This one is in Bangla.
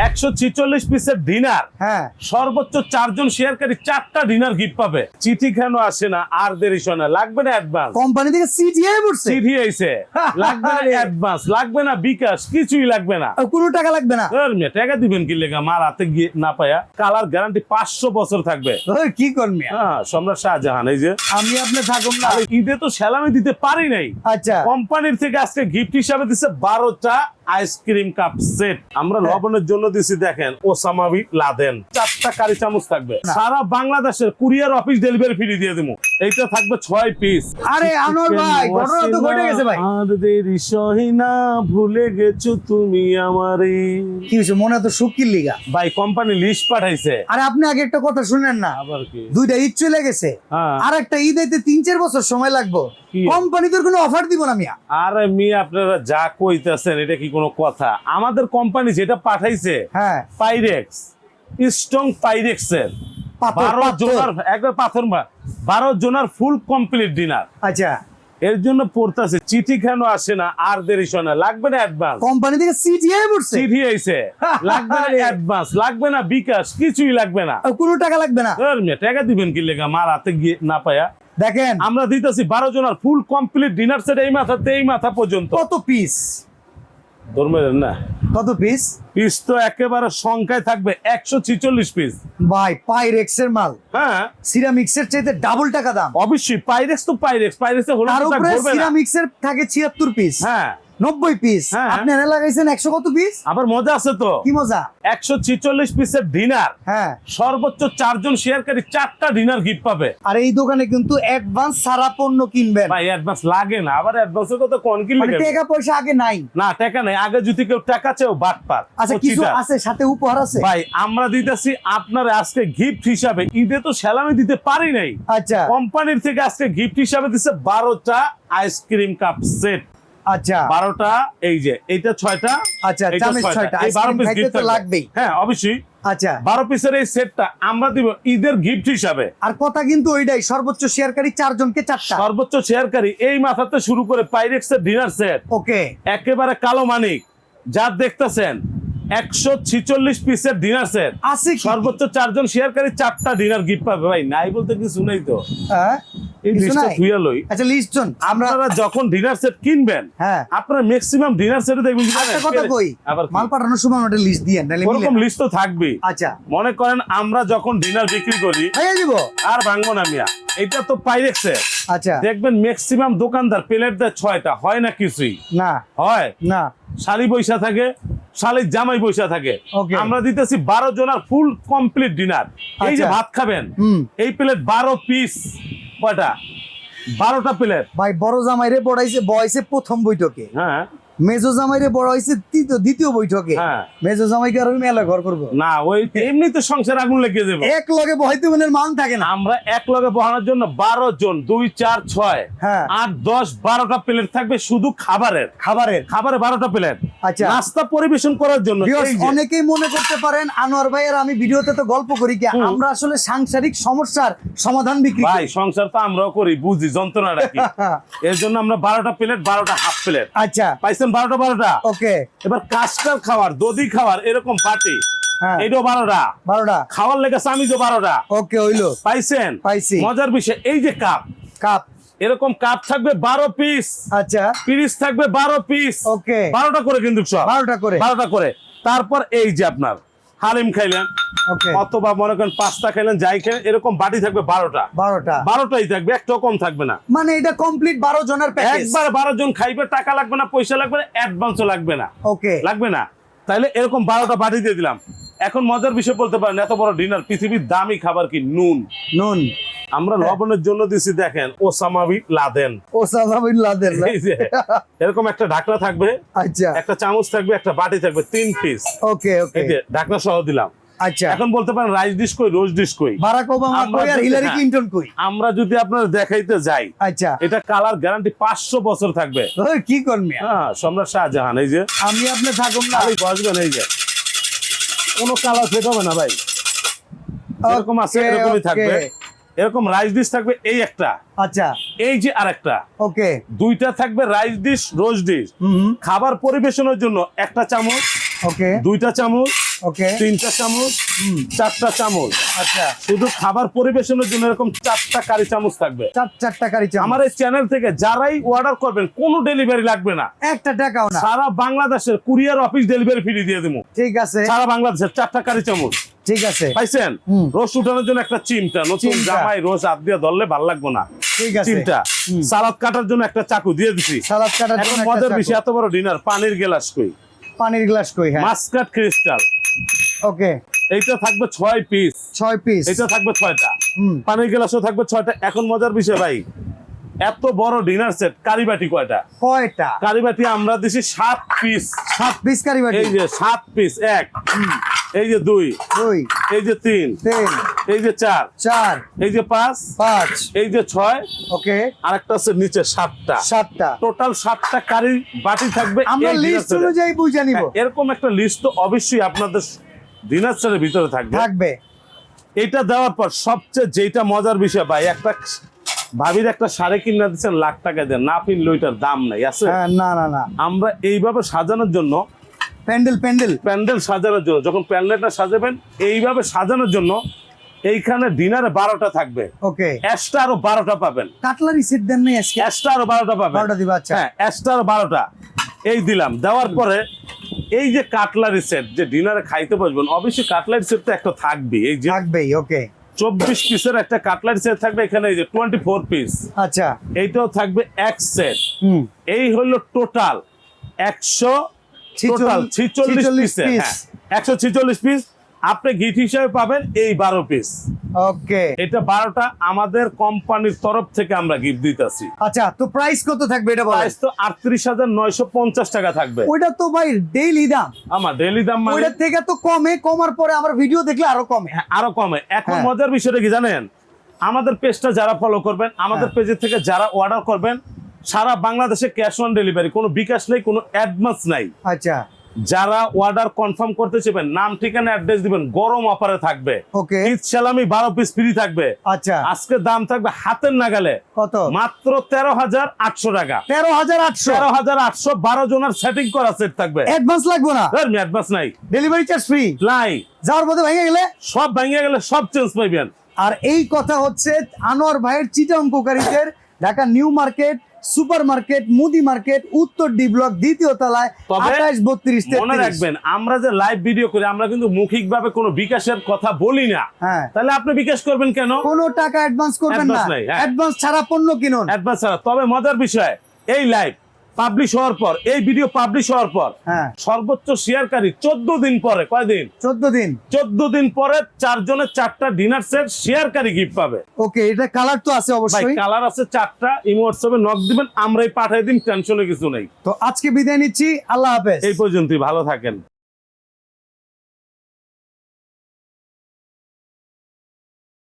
146 পিসের ডিনার, হ্যাঁ সর্বোচ্চ 4 জন শেয়ারকারী 4টা ডিনার গিফট পাবে। চিঠি কেন আসে না, আর দেরি শোনা লাগবে না অ্যাডভান্স, কোম্পানি থেকে সিজিআই পড়ছে, চিঠি আইছে, লাগবে না অ্যাডভান্স, লাগবে না বিকাশ, কিছুই লাগবে না, কোনো টাকা লাগবে না। টাকা দিবেন কি লেগা মার হাতে গিয়ে না পায়া। কালার গ্যারান্টি 500 বছর থাকবে। ওই কি করবি? হ্যাঁ, সম্রাট শাহজাহান এই যে আমি আপনি থাকুন না। আরে ঈদে তো সেলামি দিতে পারি নাই, আচ্ছা কোম্পানির থেকে আজকে গিফট হিসাবে দিচ্ছে 12টা আইসক্রিম কাপ সেট। আমরা লবণের জন্য দিছি দেখেন ওসামা বিন লাদেন, 4টা কারি চামচ থাকবে। সারা বাংলাদেশের কুরিয়ার অফিস ডেলিভারি ফ্রি দিয়ে দেবো। এইটা থাকবে 6 পিস। আরে আনোয়ার ভাই, ঘটনা তো ঘটে গেছে ভাই। আর দেরি সহিনা, ভুলে গেছো তুমি আমারে। কি হয়েছে, মনে তো সুকির লিগা ভাই কোম্পানি লিস্ট পাঠাইছে। আরে আপনি আগে একটা কথা শুনেন না, আবার কি? দুইটা ঈদ চলে গেছে, হ্যাঁ। আর একটা ঈদ আইতে 3-4 বছর সময় লাগবে। কি? কোম্পানি তোর কোনো অফার দিব না মিয়া। আরে মিয়া, আপনারা যা কইতাছেন এটা কি কোনো কথা? আমাদের কোম্পানি যেটা পাঠাইছে হ্যাঁ পাইরেক্স, স্ট্রং পাইরেক্স এর পাথর, 12 পাথর। জোনার, একবার পাথর 12 জোনার ফুল কমপ্লিট ডিনার। আচ্ছা, এর জন্য পড়তাছে চিঠি কেন আসে না, আর দেরি শোনা লাগবে না অ্যাডভান্স, কোম্পানি থেকে সিজিআই পড়ছে, চিঠি আইছে, লাগবে না অ্যাডভান্স, লাগবে না বিকাশ, কিছুই লাগবে না, কোনো টাকা লাগবে না। টাকা দিবেন কি লেগা মার হাতে গিয়ে না পায়া। দেখেন আমরা দিতেছি 12 জনের ফুল কমপ্লিট ডিনার সেট, এই মাথা থেকে এই মাথা পর্যন্ত। কত পিস, ধরবেন না কত পিস পিস তো একেবারে সংখ্যায় থাকবে 146 পিস। ভাই? পাইরেক্স এর মাল, হ্যাঁ সিরামিক্স এর চাইতে ডাবল টাকা দাম। অবশ্যই পাইরেক্স তো পাইরেক্স, পাইরেক্সে হলো তার তো উপরে ধরবে না। সিরামিক্স এর থাকে 76 পিস, হ্যাঁ 90 পিস। হ্যাঁ। আপনি এনে লাগাইছেন 100 কত পিস? আবার মজা আছে তো, কি মজা! 146 পিসের ডিনার, হ্যাঁ, সর্বোচ্চ 4 জন শেয়ারকারী 4টা ডিনার গিফট পাবে। আর এই দোকানে কিন্তু অ্যাডভান্স সারা পণ্য কিনবেন, ভাই অ্যাডভান্স লাগে না, আবার অ্যাডভান্সের কথা কোন কি মানে লাগে? টাকা পয়সা আগে নাই। না টাকা নাই, আগে যদি কেউ টাকা চাও বাটপার। আচ্ছা, কিছু আছে সাথে উপহার আছে। ভাই আমরা দিতেছি আপনার আজকে গিফট হিসাবে, ঈদে তো সেলামি দিতে পারি নাই, আচ্ছা কোম্পানির থেকে আজকে গিফট হিসাবে দিচ্ছে 12টা আইসক্রিম কাপ সেট। আচ্ছা 12টা, এই যে এইটা 6টা, আচ্ছা, এইটা চামচ 6টা, 6টা, এই 12 পিস আইসক্রিম গিফট খাইতে তো লাগবেই। হ্যাঁ অবশ্যই, আচ্ছা 12 পিসের এই সেটটা আমরা দিব ঈদের গিফট হিসাবে। আর কথা কিন্তু ওইটাই, সর্বোচ্চ শেয়ারকারী 4 জনকে 4টা। সর্বোচ্চ শেয়ারকারী এই মাথাতে শুরু করে পাইরেক্স এর ডিনার সেট, ওকে, একেবারে কালো মানিক যা দেখতেছেন, 146 পিসের ডিনার সেট, আছে কি? সর্বোচ্চ 4 জন শেয়ারকারী 4টা ডিনার গিফট পাবে। ভাই নাই বলতে কিছু নাই তো, হ্যাঁ, এই কিছু লিস্টটা নাই? ধুইয়া লই। আচ্ছা লিস্ট জন, আমরা আপনারা যখন ডিনার সেট কিনবেন, হ্যাঁ আপনারা ম্যাক্সিমাম ডিনার সেটে দেখবেন কি একটা জানেন? কথা কই, আবার কি? মাল পাঠানোর সময় একটা লিস্ট দিয়েন, নাহলে মিলে ওরকম না। লিস্ট তো থাকবেই। আচ্ছা মনে করেন আমরা যখন ডিনার বিক্রি করি, ভাইয়া দিব। আর ভাঙবো না মিয়া, এটা তো পাইরেক্সের। আচ্ছা, দেখবেন ম্যাক্সিমাম দোকানদার প্লেট দেয় 6টা, হয় না কিছুই না হয়, না, শালি পয়সা থাকে, শালির জামাই পয়সা থাকে। Okay. আমরা দিতেছি 12 জনের ফুল কমপ্লিট ডিনার। এই যে আচ্ছা। ভাত খাবেন, হুম। এই প্লেট 12 পিস, কয়টা? 12টা প্লেট। ভাই বড় জামাইরে বড়াইছে বয়সে প্রথম বৈঠকে, হ্যাঁ মেজো জামাইরে বড়াইছে দ্বিতীয় বৈঠকে। হ্যাঁ। মেজো জামাইকে আর আমি মেলা ঘর করবো, না ওই এমনি তো সংসার আগুন লেগে যাবে। এক লগে বহাইতে মনের মান থাকে না। আমরা এক লগে বহানোর জন্য 12 জন, 2 4 6 হ্যাঁ। 8 10 12টা প্লেট থাকবে শুধু খাবারের। খাবারের, 12টা প্লেট। আচ্ছা। নাস্তা পরিবেশন করার জন্য Viewers, এই যে- অনেকেই মনে করতে পারেন আনোয়ার ভাই আর আমি ভিডিওতে তো গল্প করি কি, আমরা আসলে সাংসারিক সমস্যার সমাধান বিক্রি ভাই সংসার তো আমরাও করি, বুঝি যন্ত্রণাটা কি। এর জন্য আমরা 12টা প্লেট, 12টা হাফ প্লেট আচ্ছা পাইছেন, 12টা। ওকে, এবার কাস্টার খাওয়ার, দধি খাওয়ার, এরকম পাটি, হ্যাঁ এটাও 12টা। 12টা খাওয়ার লেগে চামিজও 12টা। ওকে হইলো, পাইছেন? পাইছি। মজার বিষয় এই যে কাপ, কাপ, এরকম কাপ থাকবে 12 পিস, আচ্ছা পিরিচ থাকবে 12 পিস, ওকে 12টা করে কিন্তু সব 12টা করে, 12টা করে। তারপর এই যে আপনার হালিম খাইলেন, ওকে অথবা মনে করেন পাস্তা খাইলেন, যাই খাইলেন, এরকম বাটি থাকবে 12টা। 12টাই থাকবে, একটাও কম থাকবে না। মানে এটা কমপ্লিট 12 জনের প্যাকেজ। একবার 12 জন খাইবে, টাকা লাগবে না, পয়সা লাগবে না, অ্যাডভান্সও লাগবে না, ওকে লাগবে না। তাইলে এরকম 12টা বাটি দিয়ে দিলাম। এখন মজার বিষয় বলতে পারেন, এত বড় ডিনার, পৃথিবীর দামি খাবার কি নুন। নুন আমরা লবণের জন্য দিছি দেখেন Osama bin Laden. Osama bin Laden, এই যে এরকম একটা ঢাকনা থাকবে, আচ্ছা একটা চামচ থাকবে, একটা বাটি থাকবে, 3 পিস। ওকে ওকে এই যে ঢাকনা সহ দিলাম। আচ্ছা, এখন বলতে পারেন রাইস ডিশ কই, রোজ ডিশ কই, বারাক ওবামা আমরা কই আর যদি- হিলারি হ্যাঁ। ক্লিনটন কই? আমরা যদি আপনার দেখাইতে যাই, আচ্ছা, এটা কালার গ্যারান্টি 500 বছর থাকবে। ওই কি করবি? হ্যাঁ, সম্রাট শাহজাহান এই যে আমি আপনি থাকুন না। খালি বসবেন, এই যে কোনো কালার ফেট হবে না ভাই, এরকম আছে, Okay, এরকমই okay. থাকবে। এরকম রাইস ডিশ থাকবে, এই একটা, আচ্ছা এই যে আরেকটা, ওকে, দুইটা থাকবে রাইস ডিশ, রোজ ডিশ। হুম খাবার পরিবেশনের জন্য একটা চামচ, ওকে, 2টা চামচ, ওকে 3টা চামচ, 4টা চামচ। আচ্ছা, শুধু খাবার পরিবেশনের জন্য এরকম 4টা কারি চামচ থাকবে। চারটা কারি চামচ। আমার এই চ্যানেল থেকে যারাই অর্ডার করবেন কোনো ডেলিভারি লাগবে না, একটা টাকাও না। সারা বাংলাদেশের কুরিয়ার অফিস ডেলিভারি ফ্রি দিয়ে দেবো। ঠিক আছে, সারা বাংলাদেশের 4টা কারি চামচ। ঠিক আছে, পাইছেন? রোজ উঠানোর জন্য একটা চিমটা, নতুন চিমটা। জামাই রোজ হাত দিয়ে ধরলে ভালো লাগবে না। ঠিক আছে। চিমটা। সালাদ কাটার জন্য একটা চাকু দিয়ে দিছি। সালাদ কাটার এখন জন্য একটা মজার চাকু। বিষয়, এত বড় ডিনার, পানির গ্লাস কই, পানির গ্লাস কই? হ্যাঁ, মাস্কাট ক্রিস্টাল। ওকে, এইটা থাকবে 6 পিস, 6 পিস। এটা থাকবে 6টা, পানির গ্লাসও থাকবে 6টা। এখন মজার বিষয় ভাই, এত বড় ডিনার সেট কারিবাটি কয়টা? কয়টা? কারিবাটি আমরা দিছি 7 পিস। 7 পিস কারি বাটি। এই যে 7 পিস, 1, এই যে 2, 2, এই যে 3, 3, এই যে 4, 4, এই যে 5, 5, এই যে 6, ওকে, আরেকটা আছে নিচে 7টা। 7টা। টোটাল 7টা কারি বাটি থাকবে। আমরা এই dinner লিস্ট set এ। অনুযায়ী বুঝে নিব। হ্যাঁ, এরকম একটা লিস্ট তো অবশ্যই আপনাদের ডিনার সেটের ভিতরে থাকবে। থাকবে। এটা দেওয়ার পর সবচেয়ে যেটা মজার বিষয় ভাই, একটা ভাবির একটা শাড়ি কিনা দিচ্ছেন লাখ টাকা দেন, না কিনলে ওইটার দাম নাই আছে। হ্যাঁ, না না না, আমরা এইভাবে সাজানোর জন্য, প্যান্ডেল প্যান্ডেল সাজানোর জন্য, যখন প্যান্ডেলটা সাজাবেন এইভাবে সাজানোর জন্য এইখানে ডিনারে 12টা থাকবে। ওকে, এক্সট্রা আরো 12টা পাবেন। কাটলারি সেট দেন নাই আজকে? এক্সট্রা আরো 12টা পাবেন। 12টা দিবা? আচ্ছা, হ্যাঁ, এক্সট্রা আরো 12টা এই দিলাম। দেওয়ার পরে এই যে কাটলারি সেট, যে ডিনারে খাইতে বসবেন, অবশ্যই কাটলারি সেট তো একটা থাকবে। এই যে থাকবেই। ওকে, 24 পিসের একটা কাটলারি সেট থাকবে। এখানে এই যে 24 পিস, আচ্ছা, এইটাও থাকবে এক সেট। এই হলো টোটাল 146 পিস। হ্যাঁ, 146 পিস আপনি গিফট হিসেবে পাবেন এই 12 পিস। ওকে, এটা 12টা আমাদের কোম্পানির তরফ থেকে আমরা গিফট দিতেছি। আচ্ছা, তো প্রাইস কত থাকবে এটা বলেন? প্রাইস তো 38,950 টাকা থাকবে। ওইটা তো ভাই ডেইলি দাম। আমার ডেইলি দাম মানে ওইটা থেকে তো কমে, কমার পরে আমার ভিডিও দেখলে আরো কমে। হ্যাঁ, আরো কমে। এখন হ্যাঁ। মজার বিষয়টা কি জানেন, আমাদের পেজটা যারা ফলো করবেন, আমাদের হ্যাঁ। পেজের থেকে যারা অর্ডার করবেন, সারা বাংলাদেশে ক্যাশ অন ডেলিভারি, কোনো বিকাশ নেই, কোনো অ্যাডভান্স নাই। আচ্ছা, যারা অর্ডার কনফার্ম করতে চাইবেন, নাম ঠিকানা অ্যাড্রেস দিবেন, গরম অফারে থাকবে। ওকে, ঈদ সালামি 12 পিস ফ্রি থাকবে। আচ্ছা, আজকে দাম থাকবে হাতের নাগালে, কত? মাত্র 13,800 টাকা। 13,800। 13,800 12 জনের সেটিং করা সেট থাকবে। অ্যাডভান্স লাগবে না? অ্যাডভান্স নাই, ডেলিভারি চার্জ ফ্রি। নাই। যাওয়ার পথে ভেঙে গেলে সব ভেঙে গেলে সব চেঞ্জ পাইবেন। আর এই কথা হচ্ছে আনোয়ার ভাইয়ের চিটাং কোকারিজের Dhaka new market, super market, মুদি মার্কেট, উত্তর ডি ব্লক, দ্বিতীয় তলায়, তবে 28, 32, মনে 33। রাখবেন, আমরা যে লাইভ ভিডিও করি, আমরা কিন্তু মৌখিকভাবে কোনো বিকাশের কথা বলি না। হ্যাঁ, তাহলে আপনি বিকাশ করবেন কেন? কোনো টাকা অ্যাডভান্স করবেন না। Advance নাই, হ্যাঁ। অ্যাডভান্স ছাড়া পণ্য কিনুন। অ্যাডভান্স ছাড়া। তবে মজার বিষয়, এই লাইভ পাবলিশ হওয়ার পর, এই ভিডিও পাবলিশ হওয়ার পর, হ্যাঁ, সর্বোচ্চ শেয়ারকারী 14 দিন পরে, কয়দিন? 14 দিন। 14 দিন পরে 4 জনের 4টা ডিনার সেট শেয়ারকারী গিফট পাবে। ওকে, এটা কালার তো আছে ভাই অবশ্যই। কালার আছে 4টা, ইমো হোয়াটসঅ্যাপে নক দিবেন, আমরাই পাঠাই দিন, টেনশনে কিছু নেই। তো আজকে বিদায় নিচ্ছি, আল্লাহ হাফেজ। এই পর্যন্তই, ভালো থাকেন।